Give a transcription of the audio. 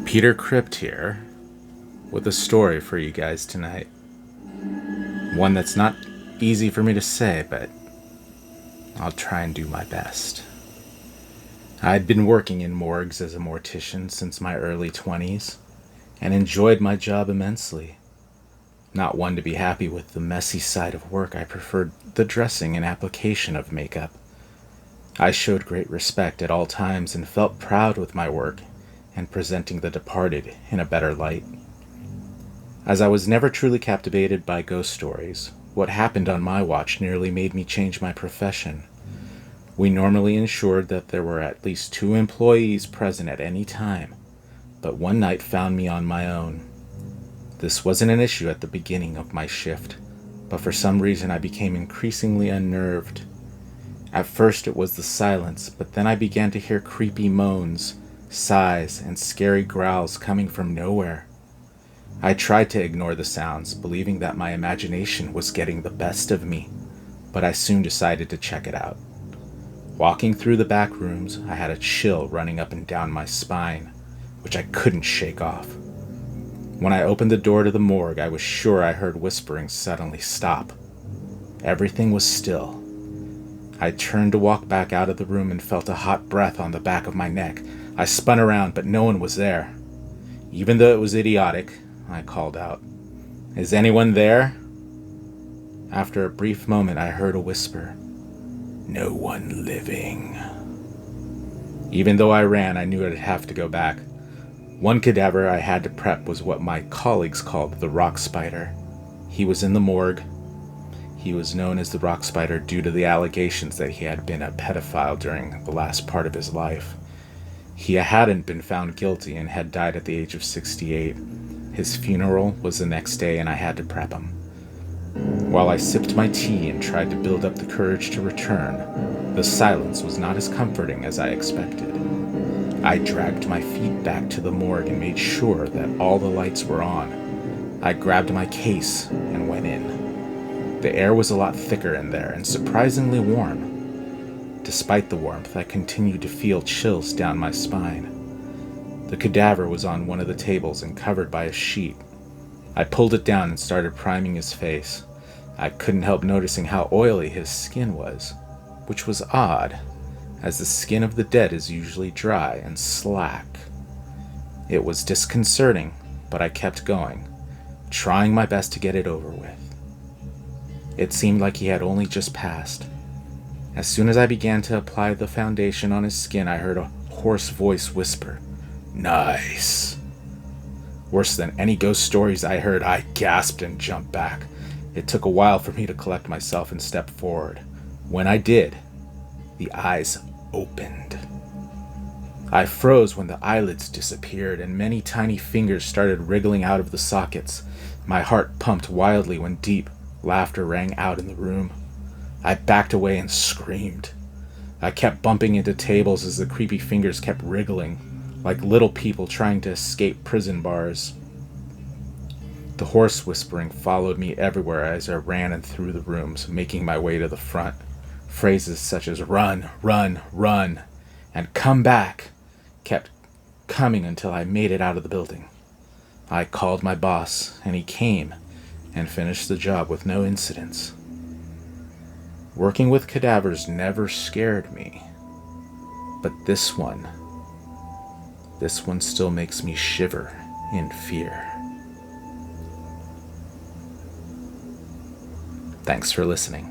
Peter Crypt here, with a story for you guys tonight. One that's not easy for me to say, but I'll try and do my best. I'd been working in morgues as a mortician since my early 20s, and enjoyed my job immensely. Not one to be happy with the messy side of work, I preferred the dressing and application of makeup. I showed great respect at all times and felt proud with my work and presenting the departed in a better light. As I was never truly captivated by ghost stories, what happened on my watch nearly made me change my profession. We normally ensured that there were at least 2 employees present at any time, but one night found me on my own. This wasn't an issue at the beginning of my shift, but for some reason I became increasingly unnerved. At first it was the silence, but then I began to hear creepy moans, sighs, and scary growls coming from nowhere. I tried to ignore the sounds, believing that my imagination was getting the best of me, but I soon decided to check it out. Walking through the back rooms, I had a chill running up and down my spine, which I couldn't shake off. When I opened the door to the morgue, I was sure I heard whispering suddenly stop. Everything was still. I turned to walk back out of the room and felt a hot breath on the back of my neck. I spun around, but no one was there. Even though it was idiotic, I called out, "Is anyone there?" After a brief moment, I heard a whisper, "No one living." Even though I ran, I knew I'd have to go back. One cadaver I had to prep was what my colleagues called the rock spider. He was in the morgue. He was known as the rock spider due to the allegations that he had been a pedophile during the last part of his life. He hadn't been found guilty and had died at the age of 68. His funeral was the next day and I had to prep him. While I sipped my tea and tried to build up the courage to return, the silence was not as comforting as I expected. I dragged my feet back to the morgue and made sure that all the lights were on. I grabbed my case and went in. The air was a lot thicker in there and surprisingly warm. Despite the warmth, I continued to feel chills down my spine. The cadaver was on one of the tables and covered by a sheet. I pulled it down and started priming his face. I couldn't help noticing how oily his skin was, which was odd, as the skin of the dead is usually dry and slack. It was disconcerting, but I kept going, trying my best to get it over with. It seemed like he had only just passed. As soon as I began to apply the foundation on his skin, I heard a hoarse voice whisper, "Nice." Worse than any ghost stories I heard, I gasped and jumped back. It took a while for me to collect myself and step forward. When I did, the eyes opened. I froze when the eyelids disappeared and many tiny fingers started wriggling out of the sockets. My heart pumped wildly when deep laughter rang out in the room. I backed away and screamed. I kept bumping into tables as the creepy fingers kept wriggling, like little people trying to escape prison bars. The hoarse whispering followed me everywhere as I ran and through the rooms, making my way to the front. Phrases such as "run, run, run," and "come back" kept coming until I made it out of the building. I called my boss, and he came and finished the job with no incidents. Working with cadavers never scared me, but this one still makes me shiver in fear. Thanks for listening.